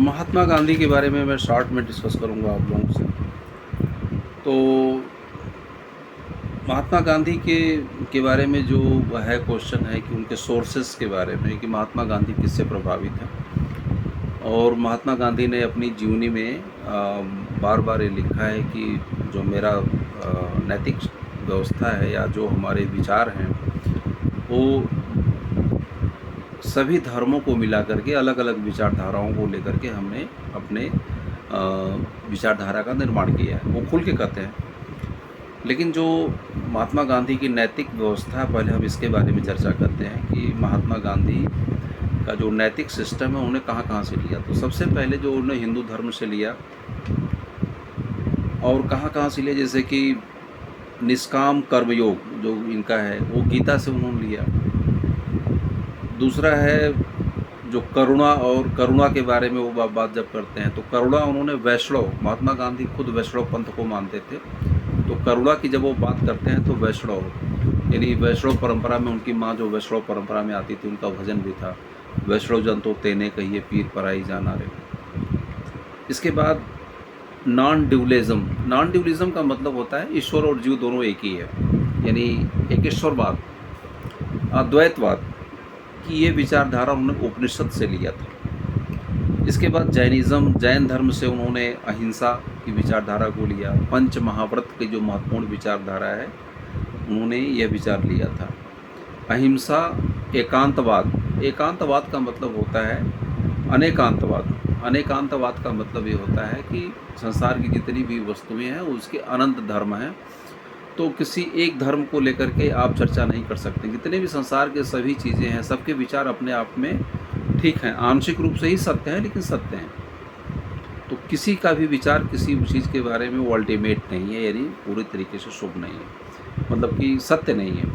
महात्मा गांधी के बारे में मैं शॉर्ट में डिस्कस करूंगा आप लोगों से। तो महात्मा गांधी के बारे में जो है क्वेश्चन है कि उनके सोर्सेस के बारे में कि महात्मा गांधी किससे प्रभावित हैं। और महात्मा गांधी ने अपनी जीवनी में बार बार ये लिखा है कि जो मेरा नैतिक व्यवस्था है या जो हमारे विचार हैं वो सभी धर्मों को मिला करके अलग अलग विचारधाराओं को लेकर के हमने अपने विचारधारा का निर्माण किया है। वो खुल के कहते हैं। लेकिन जो महात्मा गांधी की नैतिक व्यवस्था है, पहले हम इसके बारे में चर्चा करते हैं कि महात्मा गांधी का जो नैतिक सिस्टम है उन्हें कहाँ कहाँ से लिया। तो सबसे पहले जो उन्होंने हिंदू धर्म से लिया और कहाँ कहाँ से लिया, जैसे कि निष्काम कर्मयोग जो इनका है वो गीता से उन्होंने लिया। दूसरा है जो करुणा, और करुणा के बारे में वो बात जब करते हैं तो करुणा उन्होंने वैष्णव, महात्मा गांधी खुद वैष्णव पंथ को मानते थे। तो करुणा की जब वो बात करते हैं तो वैष्णव यानी वैष्णव परंपरा में उनकी माँ जो वैष्णव परंपरा में आती थी उनका भजन भी था, वैष्णव जन तो तेने कहिए पीर पराई जाना रे। इसके बाद नॉन ड्यूलिज्म। नॉन ड्यूलिज्म का मतलब होता है ईश्वर और जीव दोनों एक ही है, यानी एक ईश्वरवाद, अद्वैतवाद कि ये विचारधारा उन्होंने उपनिषद से लिया था। इसके बाद जैनिज़्म, जैन धर्म से उन्होंने अहिंसा की विचारधारा को लिया। पंच महाव्रत की जो महत्वपूर्ण विचारधारा है उन्होंने यह विचार लिया था। अहिंसा, एकांतवाद। एकांतवाद का मतलब होता है अनेकांतवाद। अनेकांतवाद का मतलब ये होता है कि संसार की जितनी भी वस्तुएं हैं उसके अनंत धर्म हैं, तो किसी एक धर्म को लेकर के आप चर्चा नहीं कर सकते। जितने भी संसार के सभी चीज़ें हैं सबके विचार अपने आप में ठीक हैं, आंशिक रूप से ही सत्य हैं लेकिन सत्य हैं। तो किसी का भी विचार किसी चीज़ के बारे में वो अल्टीमेट नहीं है, यानी पूरी तरीके से शुभ नहीं है, मतलब कि सत्य नहीं है।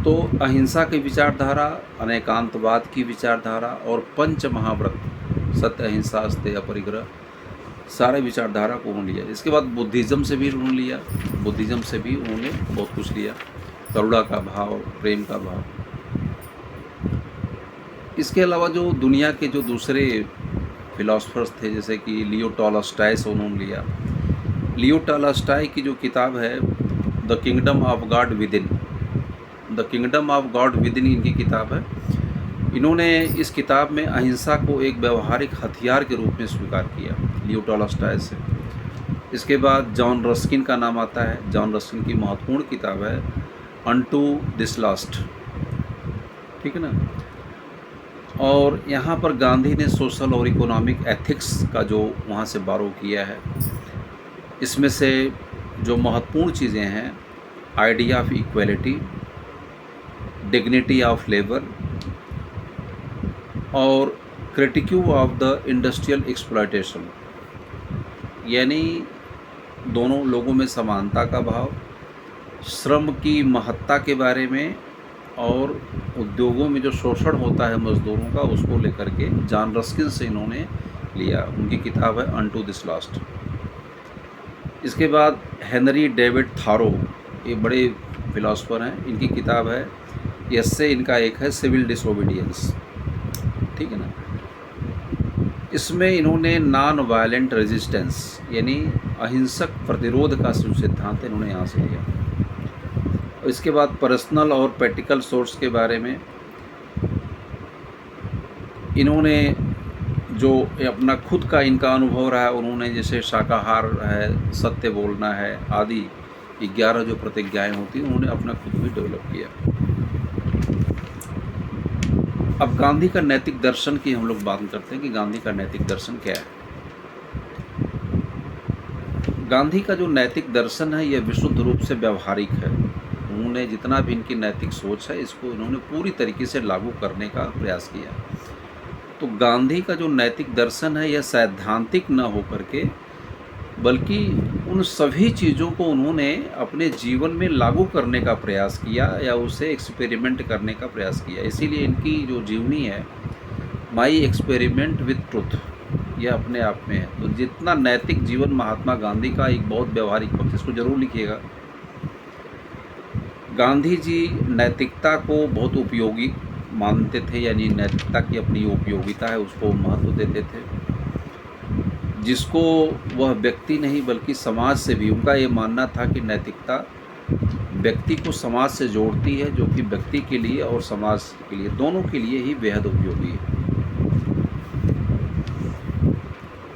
तो अहिंसा की विचारधारा, अनेकांतवाद की विचारधारा और पंच महाव्रत, सत्य अहिंसा अस्तेय अपरिग्रह, सारे विचारधारा को उन्होंने लिया। इसके बाद बुद्धिज़्म से भी उन्होंने लिया। बुद्धिज़्म से भी उन्होंने बहुत कुछ लिया, करुणा का भाव, प्रेम का भाव। इसके अलावा जो दुनिया के जो दूसरे फिलोसफर्स थे जैसे कि लियो टॉलस्टॉय से उन्होंने लिया। लियो टॉलस्टॉय की जो किताब है the kingdom of God with in, the kingdom of God with in इनकी किताब है। इन्होंने इस किताब में अहिंसा को एक व्यवहारिक हथियार के रूप में स्वीकार किया, लियो टॉलस्टॉय से। इसके बाद जॉन रस्किन का नाम आता है। जॉन रस्किन की महत्वपूर्ण किताब है अनटू दिस लास्ट, ठीक है ना। और यहाँ पर गांधी ने सोशल और इकोनॉमिक एथिक्स का जो वहाँ से बारो किया है। इसमें से जो महत्वपूर्ण चीज़ें हैं, idea of equality, dignity of labour और क्रिटिक्यू ऑफ द इंडस्ट्रियल एक्सप्लॉयटेशन, यानी दोनों लोगों में समानता का भाव, श्रम की महत्ता के बारे में और उद्योगों में जो शोषण होता है मज़दूरों का उसको लेकर के जॉन रस्किन से इन्होंने लिया। उनकी किताब है अनटू दिस लास्ट। इसके बाद हेनरी डेविड थारो, ये बड़े फिलोसफर हैं, इनकी किताब है, इससे इनका एक है सिविल डिसोबीडियंस, ठीक है ना। इसमें इन्होंने नॉन वायलेंट रेजिस्टेंस यानी अहिंसक प्रतिरोध का सिद्धांत इन्होंने यहाँ से लिया। और इसके बाद पर्सनल और प्रैक्टिकल सोर्स के बारे में इन्होंने जो अपना खुद का इनका अनुभव रहा है, उन्होंने जैसे शाकाहार है, सत्य बोलना है आदि 11 जो प्रतिज्ञाएं होती हैं उन्होंने अपना खुद भी डेवलप किया। अब गांधी का नैतिक दर्शन की हम लोग बात करते हैं कि गांधी का नैतिक दर्शन क्या है। गांधी का जो नैतिक दर्शन है यह विशुद्ध रूप से व्यवहारिक है। उन्होंने जितना भी इनकी नैतिक सोच है इसको इन्होंने पूरी तरीके से लागू करने का प्रयास किया। तो गांधी का जो नैतिक दर्शन है यह सैद्धांतिक न होकर के बल्कि उन सभी चीज़ों को उन्होंने अपने जीवन में लागू करने का प्रयास किया या उसे एक्सपेरिमेंट करने का प्रयास किया। इसीलिए इनकी जो जीवनी है माई एक्सपेरिमेंट विथ ट्रुथ, यह अपने आप में है। तो जितना नैतिक जीवन महात्मा गांधी का एक बहुत व्यवहारिक पक्ष, इसको जरूर लिखिएगा। गांधी जी नैतिकता को बहुत उपयोगी मानते थे, यानी नैतिकता की अपनी उपयोगिता है उसको महत्व देते थे, जिसको वह व्यक्ति नहीं बल्कि समाज से भी, उनका ये मानना था कि नैतिकता व्यक्ति को समाज से जोड़ती है, जो कि व्यक्ति के लिए और समाज के लिए, दोनों के लिए ही बेहद उपयोगी है।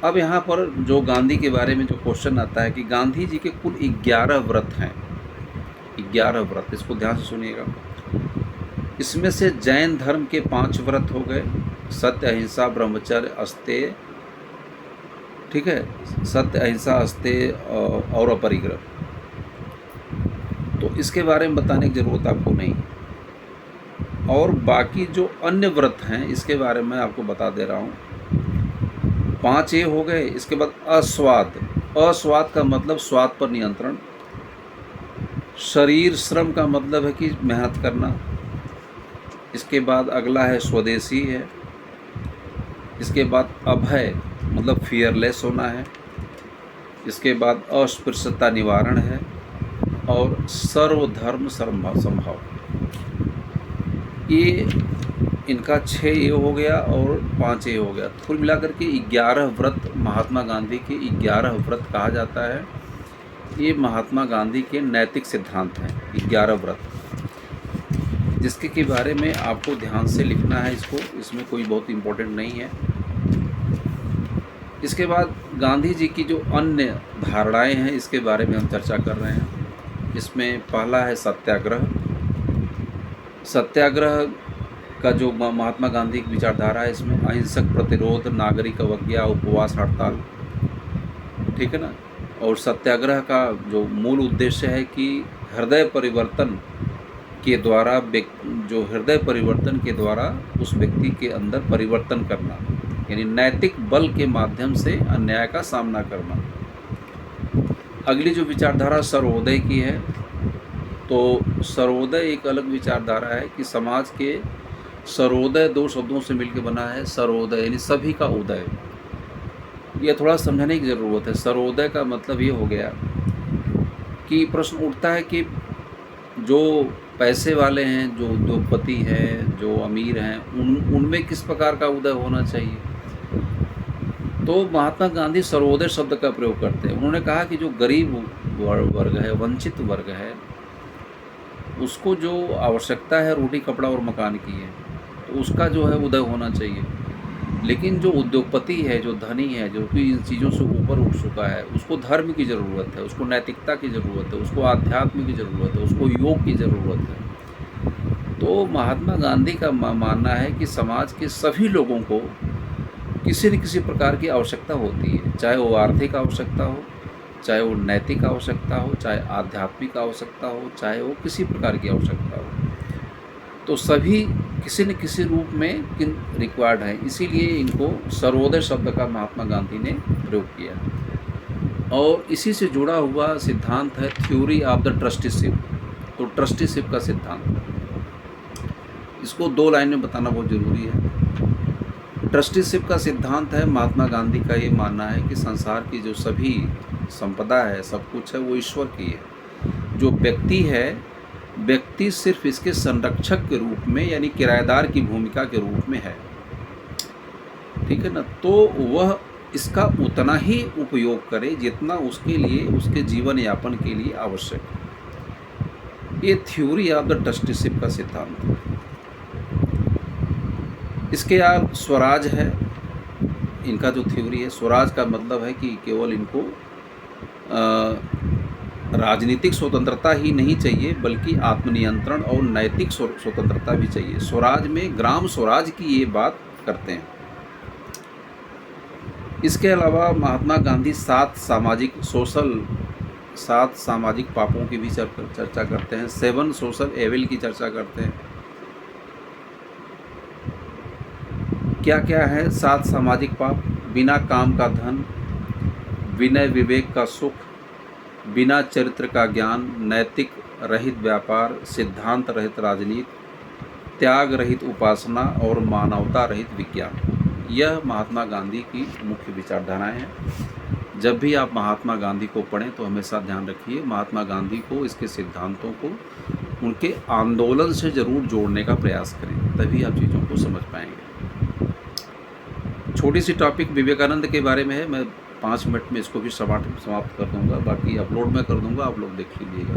अब यहाँ पर जो गांधी के बारे में जो क्वेश्चन आता है कि गांधी जी के कुल 11 व्रत हैं, 11 व्रत, इसको ध्यान से सुनिएगा। इसमें से जैन धर्म के 5 व्रत हो गए, सत्य, अहिंसा, ब्रह्मचर्य, अस्तेय, ठीक है, सत्य, अहिंसा, अस्तेय और अपरिग्रह। तो इसके बारे में बताने की ज़रूरत आपको नहीं। और बाकी जो अन्य व्रत हैं इसके बारे में आपको बता दे रहा हूँ। 5 ये हो गए। इसके बाद अस्वाद, अस्वाद का मतलब स्वाद पर नियंत्रण। शरीर श्रम का मतलब है कि मेहनत करना। इसके बाद अगला है स्वदेशी है। इसके बाद अभय मतलब फियरलेस होना है। इसके बाद अस्पृश्यता निवारण है और सर्वधर्म समभाव। ये इनका 6 ये हो गया और 5 ये हो गया। कुल मिलाकर के 11 व्रत महात्मा गांधी के 11 व्रत कहा जाता है। ये महात्मा गांधी के नैतिक सिद्धांत हैं, 11 व्रत, जिसके के बारे में आपको ध्यान से लिखना है इसको, इसमें कोई बहुत इम्पोर्टेंट नहीं है। इसके बाद गांधी जी की जो अन्य धारणाएं हैं इसके बारे में हम चर्चा कर रहे हैं। इसमें पहला है सत्याग्रह। सत्याग्रह का जो महात्मा गांधी की विचारधारा है, इसमें अहिंसक प्रतिरोध, नागरिक अवज्ञा, उपवास, हड़ताल, ठीक है ना। और सत्याग्रह का जो मूल उद्देश्य है कि हृदय परिवर्तन के द्वारा, जो हृदय परिवर्तन के द्वारा उस व्यक्ति के अंदर परिवर्तन करना, यानी नैतिक बल के माध्यम से अन्याय का सामना करना। अगली जो विचारधारा सर्वोदय की है, तो सर्वोदय एक अलग विचारधारा है कि समाज के सर्वोदय 2 शब्दों से मिलकर बना है। सर्वोदय यानी सभी का उदय। यह थोड़ा समझने की ज़रूरत है। सर्वोदय का मतलब ये हो गया कि प्रश्न उठता है कि जो पैसे वाले हैं, जो उद्योगपति हैं, जो अमीर हैं, उनमें किस प्रकार का उदय होना चाहिए। तो महात्मा गांधी सर्वोदय शब्द का प्रयोग करते हैं। उन्होंने कहा कि जो गरीब वर्ग है, वंचित वर्ग है, उसको जो आवश्यकता है रोटी, कपड़ा और मकान की है, तो उसका जो है उदय होना चाहिए। लेकिन जो उद्योगपति है, जो धनी है, जो कि इन चीज़ों से ऊपर उठ चुका है, उसको धर्म की ज़रूरत है, उसको नैतिकता की ज़रूरत है, उसको आध्यात्म की ज़रूरत है, उसको योग की ज़रूरत है। तो महात्मा गांधी का मानना है कि समाज के सभी लोगों को किसी न किसी प्रकार की आवश्यकता होती है, चाहे वो आर्थिक आवश्यकता हो, चाहे वो नैतिक आवश्यकता हो, चाहे आध्यात्मिक आवश्यकता हो, चाहे वो किसी प्रकार की आवश्यकता हो, तो सभी किसी न किसी रूप में रिक्वायर्ड है। इसीलिए इनको सर्वोदय शब्द का महात्मा गांधी ने प्रयोग किया। और इसी से जुड़ा हुआ सिद्धांत है थ्योरी ऑफ द ट्रस्टीशिप। तो ट्रस्टीशिप का सिद्धांत, इसको 2 लाइन में बताना बहुत ज़रूरी है। ट्रस्टीशिप का सिद्धांत है, महात्मा गांधी का ये मानना है कि संसार की जो सभी संपदा है, सब कुछ है, वो ईश्वर की है। जो व्यक्ति है, व्यक्ति सिर्फ इसके संरक्षक के रूप में, यानी किराएदार की भूमिका के रूप में है, ठीक है ना। तो वह इसका उतना ही उपयोग करे जितना उसके लिए, उसके जीवन यापन के लिए आवश्यक है। ये थ्योरी ऑफ द ट्रस्टीशिप का सिद्धांत है। इसके बाद स्वराज है, इनका जो थ्योरी है। स्वराज का मतलब है कि केवल इनको राजनीतिक स्वतंत्रता ही नहीं चाहिए, बल्कि आत्मनियंत्रण और नैतिक स्वतंत्रता भी चाहिए। स्वराज में ग्राम स्वराज की ये बात करते हैं। इसके अलावा महात्मा गांधी 7 सामाजिक पापों की भी चर्चा करते हैं। 7 सोशल एविल की चर्चा करते हैं। क्या क्या है 7 सामाजिक पाप? बिना काम का धन, विनय विवेक का सुख, बिना चरित्र का ज्ञान, नैतिक रहित व्यापार, सिद्धांत रहित राजनीति, त्याग रहित उपासना और मानवता रहित विज्ञान। यह महात्मा गांधी की मुख्य विचारधाराएं हैं। जब भी आप महात्मा गांधी को पढ़ें तो हमेशा ध्यान रखिए, महात्मा गांधी को, इसके सिद्धांतों को उनके आंदोलन से ज़रूर जोड़ने का प्रयास करें। तभी आप चीज़ों को समझ पाएंगे। छोटी सी टॉपिक विवेकानंद के बारे में है, मैं 5 मिनट में इसको भी समाप्त कर दूंगा, बाकी अपलोड मैं कर दूंगा, आप लोग देख लीजिएगा।